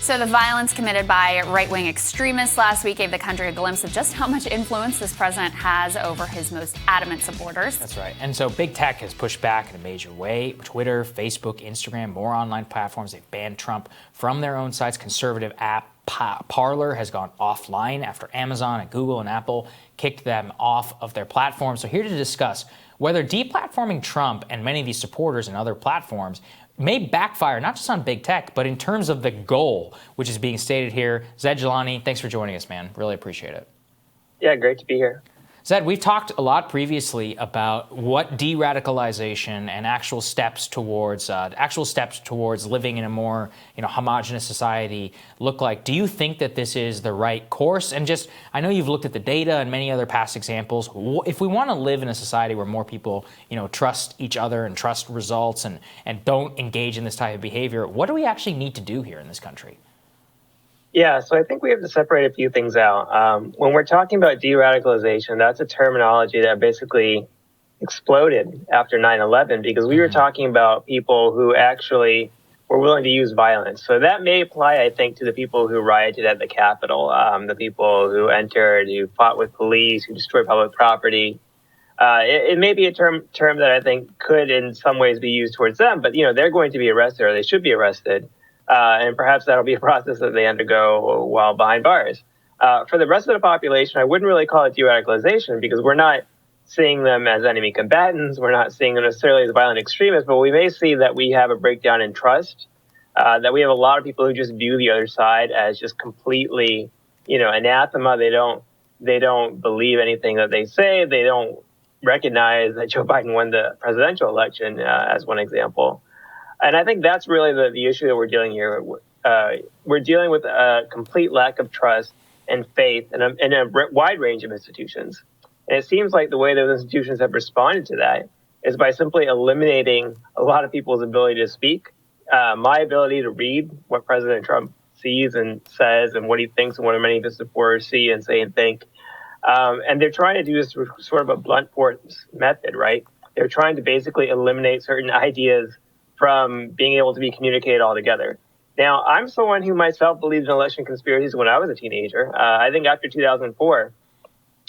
So the violence committed by right-wing extremists last week gave the country a glimpse of just how much influence this president has over his most adamant supporters. That's right. And so big tech has pushed back in a major way. Twitter, Facebook, Instagram, more online platforms. They've banned Trump from their own sites. Conservative app Parler has gone offline after Amazon and Google and Apple kicked them off of their platforms. So here to discuss whether deplatforming Trump and many of these supporters and other platforms may backfire, not just on big tech, but in terms of the goal, which is being stated here. Zaid Jilani, thanks for joining us, man. Really appreciate it. Yeah, great to be here. Zaid, we've talked a lot previously about what de-radicalization and actual steps towards living in a more homogenous society look like. Do you think that this is the right course? And just, I know you've looked at the data and many other past examples. If we want to live in a society where more people trust each other and trust results and don't engage in this type of behavior, what do we actually need to do here in this country? Yeah, so I think we have to separate a few things out. When we're talking about de-radicalization, that's a terminology that basically exploded after 9/11 because we were talking about people who actually were willing to use violence. So that may apply, I think, to the people who rioted at the Capitol, the people who entered, who fought with police, who destroyed public property. It may be a term that I think could in some ways be used towards them, but they're going to be arrested, or they should be arrested. And perhaps that'll be a process that they undergo while behind bars. For the rest of the population, I wouldn't really call it de-radicalization because we're not seeing them as enemy combatants. We're not seeing them necessarily as violent extremists, but we may see that we have a breakdown in trust, that we have a lot of people who just view the other side as just completely, anathema. They don't believe anything that they say. They don't recognize that Joe Biden won the presidential election, as one example. And I think that's really the issue that we're dealing here. We're dealing with a complete lack of trust and faith in a wide range of institutions. And it seems like the way those institutions have responded to that is by simply eliminating a lot of people's ability to speak. My ability to read what President Trump sees and says and what he thinks and what many of his supporters see and say and think. And they're trying to do this with sort of a blunt force method, right? They're trying to basically eliminate certain ideas from being able to be communicated altogether. Now, I'm someone who myself believed in election conspiracies when I was a teenager. I think after 2004,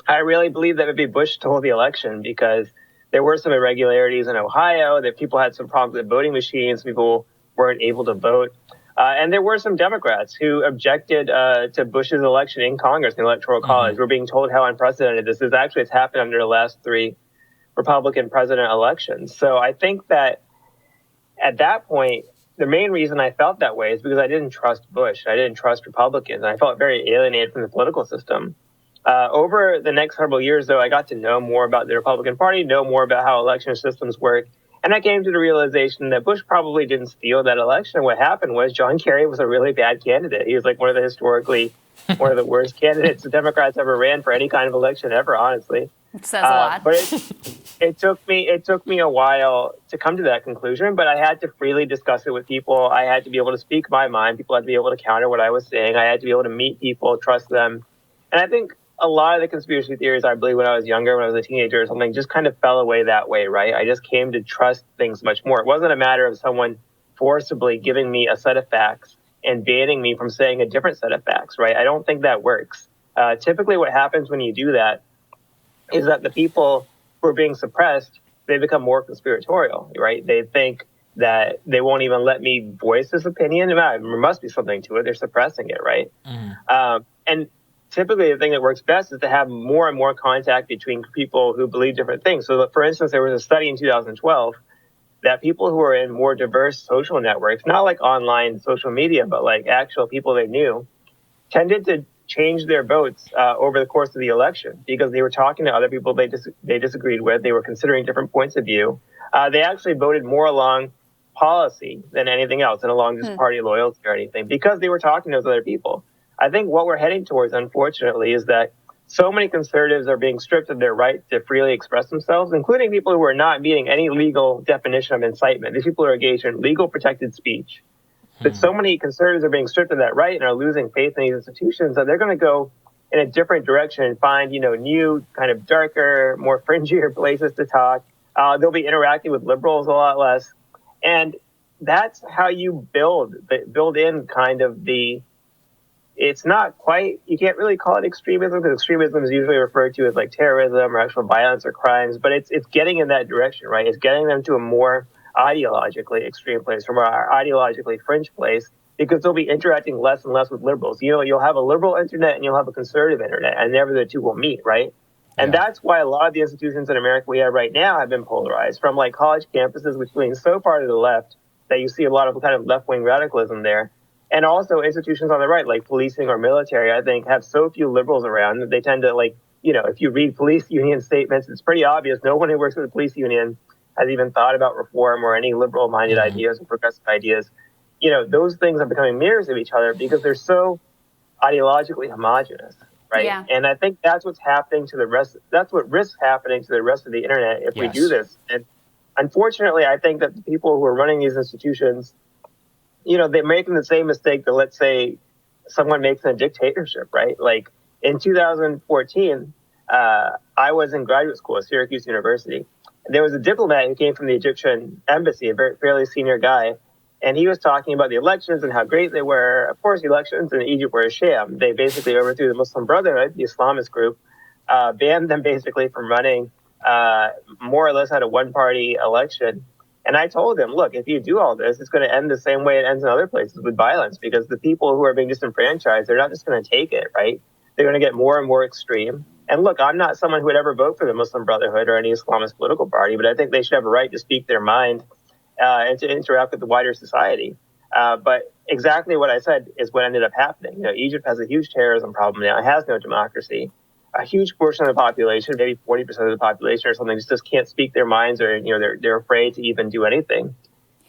I really believed that maybe Bush stole the election because there were some irregularities in Ohio, that people had some problems with voting machines, people weren't able to vote. And there were some Democrats who objected to Bush's election in Congress, in the Electoral College. We're being told how unprecedented this is. Actually, it's happened under the last 3 Republican president elections. So I think that at that point, the main reason I felt that way is because I didn't trust Bush. I didn't trust Republicans. And I felt very alienated from the political system. Over the next several years, though, I got to know more about the Republican Party, know more about how election systems work. And I came to the realization that Bush probably didn't steal that election. What happened was John Kerry was a really bad candidate. He was like one of the worst candidates the Democrats ever ran for any kind of election ever, honestly. It says a lot. But it took me a while to come to that conclusion, but I had to freely discuss it with people. I had to be able to speak my mind. People had to be able to counter what I was saying. I had to be able to meet people, trust them. And I think a lot of the conspiracy theories I believe when I was younger, when I was a teenager or something, just kind of fell away that way, right? I just came to trust things much more. It wasn't a matter of someone forcibly giving me a set of facts and banning me from saying a different set of facts, right? I don't think that works. Typically what happens when you do that is that the people who are being suppressed, they become more conspiratorial, right? They think that they won't even let me voice this opinion. There must be something to it. They're suppressing it, right? And typically the thing that works best is to have more and more contact between people who believe different things. So, for instance, there was a study in 2012 that people who are in more diverse social networks, not like online social media, but like actual people they knew, tended to change their votes over the course of the election because they were talking to other people they disagreed with. They were considering different points of view. They actually voted more along policy than anything else and along just party loyalty or anything because they were talking to those other people. I think what we're heading towards, unfortunately, is that so many conservatives are being stripped of their right to freely express themselves, including people who are not meeting any legal definition of incitement. These people are engaged in legal protected speech. But so many conservatives are being stripped of that right and are losing faith in these institutions that they're going to go in a different direction and find, new kind of darker, more fringier places to talk. They'll be interacting with liberals a lot less. And that's how you build in kind of it's not quite, you can't really call it extremism, because extremism is usually referred to as like terrorism or actual violence or crimes, but it's getting in that direction, right? It's getting them to a more ideologically extreme place, from our ideologically fringe place, because they'll be interacting less and less with liberals. You know, you'll have a liberal internet and you'll have a conservative internet, and never the two will meet, right? And that's why a lot of the institutions in America we have right now have been polarized, from like college campuses, which lean so far to the left that you see a lot of kind of left-wing radicalism there. And also institutions on the right, like policing or military, I think, have so few liberals around that they tend to, like, you know, if you read police union statements, it's pretty obvious no one who works with the police union has even thought about reform or any liberal-minded ideas or progressive ideas. You know, those things are becoming mirrors of each other because they're so ideologically homogenous, right? Yeah. And I think that's what's happening to the rest. That's what risks happening to the rest of the internet if we do this. And unfortunately, I think that the people who are running these institutions, you know, they're making the same mistake that, let's say, someone makes in a dictatorship, right? Like in 2014, I was in graduate school at Syracuse University. There was a diplomat who came from the Egyptian embassy, a fairly senior guy, and he was talking about the elections and how great they were. Of course, the elections in Egypt were a sham. They basically overthrew the Muslim Brotherhood, the Islamist group, banned them basically from running, more or less had a one-party election. And I told him, look, if you do all this, it's going to end the same way it ends in other places, with violence, because the people who are being disenfranchised, they're not just going to take it, right? They're going to get more and more extreme. And look, I'm not someone who would ever vote for the Muslim Brotherhood or any Islamist political party, but I think they should have a right to speak their mind and to interact with the wider society. But exactly what I said is what ended up happening. You know, Egypt has a huge terrorism problem now. It has no democracy. A huge portion of the population, maybe 40% of the population or something, just can't speak their minds, or, you know, they're afraid to even do anything.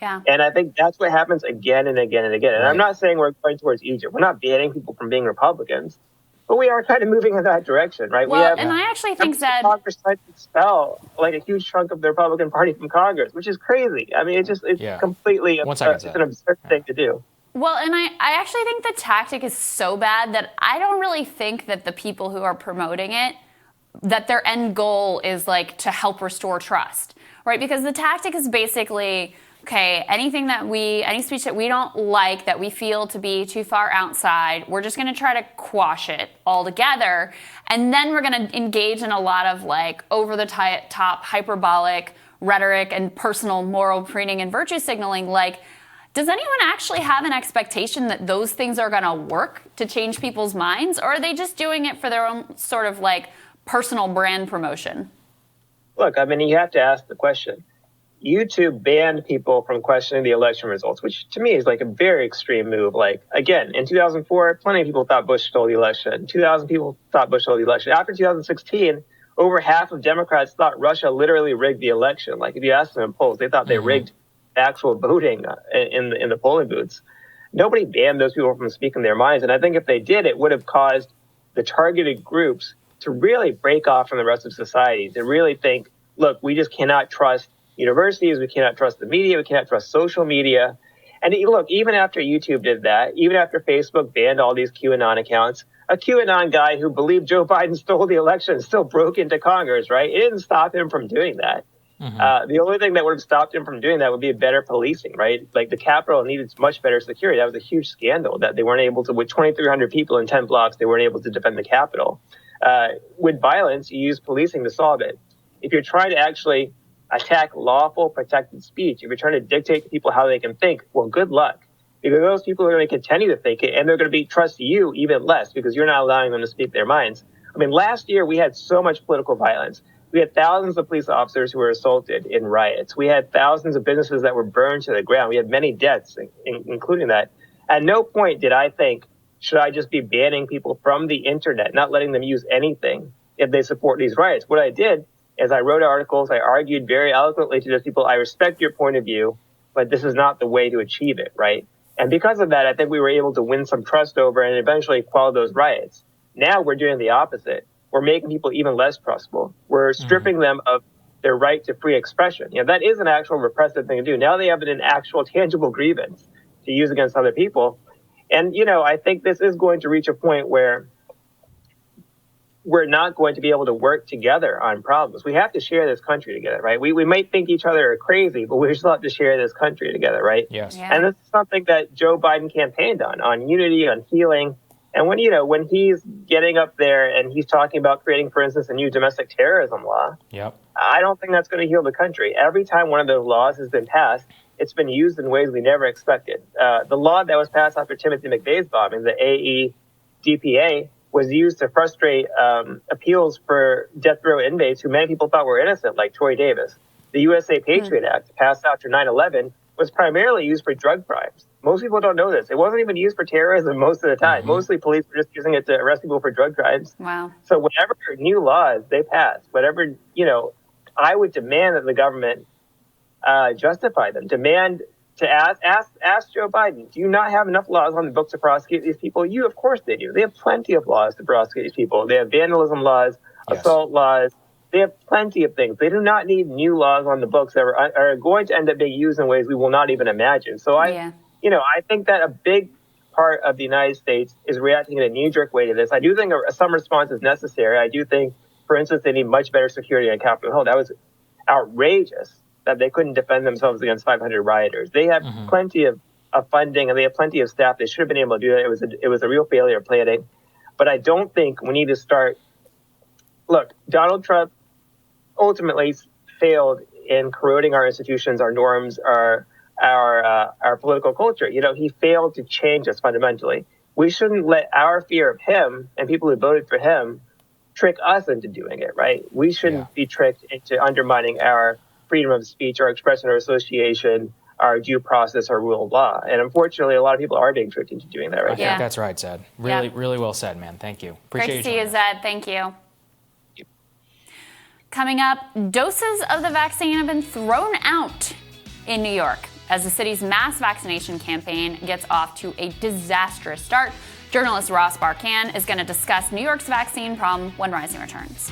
Yeah. And I think that's what happens again and again and again. And I'm not saying we're going towards Egypt. We're not banning people from being Republicans, but we are kind of moving in that direction, right? Well, and I actually think that Congress tried to expel like a huge chunk of the Republican Party from Congress, which is crazy. I mean, it's completely it's an absurd thing to do. Well, and I actually think the tactic is so bad that I don't really think that the people who are promoting it, that their end goal is like to help restore trust, right? Because the tactic is basically, okay, any speech that we don't like, that we feel to be too far outside, we're just going to try to quash it altogether. And then we're going to engage in a lot of like over the top hyperbolic rhetoric and personal moral preening and virtue signaling. Like, does anyone actually have an expectation that those things are going to work to change people's minds? Or are they just doing it for their own sort of like personal brand promotion? Look, I mean, you have to ask the question. YouTube banned people from questioning the election results, which to me is like a very extreme move. Like, again, in 2004, plenty of people thought Bush stole the election. 2,000 people thought Bush stole the election. After 2016, over half of Democrats thought Russia literally rigged the election. Like, if you ask them in polls, they thought they rigged actual voting in the polling booths. Nobody banned those people from speaking their minds. And I think if they did, it would have caused the targeted groups to really break off from the rest of society, to really think, look, we just cannot trust universities, we cannot trust the media, we cannot trust social media. And look, even after YouTube did that, even after Facebook banned all these QAnon accounts, a QAnon guy who believed Joe Biden stole the election still broke into Congress, right? It didn't stop him from doing that. The only thing that would have stopped him from doing that would be better policing, right? Like the Capitol needed much better security. That was a huge scandal that they weren't able to, with 2,300 people in 10 blocks, they weren't able to defend the Capitol. With violence, you use policing to solve it. If you're trying to actually attack lawful protected speech, if you're trying to dictate to people how they can think, well, good luck. Because those people are going to continue to think it, and they're going to trust you even less because you're not allowing them to speak their minds. I mean, last year we had so much political violence. We had thousands of police officers who were assaulted in riots. We had thousands of businesses that were burned to the ground. We had many deaths, including that. At no point did I think, should I just be banning people from the internet, not letting them use anything if they support these riots? What I did is I wrote articles. I argued very eloquently to those people, I respect your point of view, but this is not the way to achieve it, right? And because of that, I think we were able to win some trust over and eventually quell those riots. Now we're doing the opposite. We're making people even less trustful. We're stripping them of their right to free expression. You know, that is an actual repressive thing to do. Now they have an actual tangible grievance to use against other people. And, you know, I think this is going to reach a point where we're not going to be able to work together on problems. We have to share this country together, right? We might think each other are crazy, but we still have to share this country together, right? Yes. Yeah. And this is something that Joe Biden campaigned on unity, on healing. And when he's getting up there and he's talking about creating, for instance, a new domestic terrorism law, Yep. I don't think that's going to heal the country. Every time one of those laws has been passed, it's been used in ways we never expected. The law that was passed after Timothy McVeigh's bombing, the AEDPA, was used to frustrate appeals for death row inmates who many people thought were innocent, like Troy Davis. The USA Patriot Act, passed after 9/11, was primarily used for drug crimes. Most people don't know this. It wasn't even used for terrorism most of the time. Mostly police were just using it to arrest people for drug crimes. Wow. So whatever new laws they pass, whatever, I would demand that the government justify them. Demand to ask Joe Biden, do you not have enough laws on the books to prosecute these people? Of course they do. They have plenty of laws to prosecute these people. They have vandalism laws, assault laws. They have plenty of things. They do not need new laws on the books that are going to end up being used in ways we will not even imagine. So I think that a big part of the United States is reacting in a knee-jerk way to this. I do think some response is necessary. I do think, for instance, they need much better security on Capitol Hill. That was outrageous that they couldn't defend themselves against 500 rioters. They have plenty of funding and they have plenty of staff. They should have been able to do that. It was a real failure of planning. But I don't think we need to start. Look, Donald Trump ultimately failed in corroding our institutions, our norms, our political culture. He failed to change us fundamentally. We shouldn't let our fear of him and people who voted for him trick us into doing it, right? We shouldn't be tricked into undermining our freedom of speech, our expression or association, our due process, our rule of law. And unfortunately, a lot of people are being tricked into doing that right now. I think that's right, Zed. Really well said, man. Thank you. Appreciate Great to see you, joining us. Zed. Thank you. Coming up, doses of the vaccine have been thrown out in New York as the city's mass vaccination campaign gets off to a disastrous start. Journalist Ross Barkan is going to discuss New York's vaccine problem when Rising returns.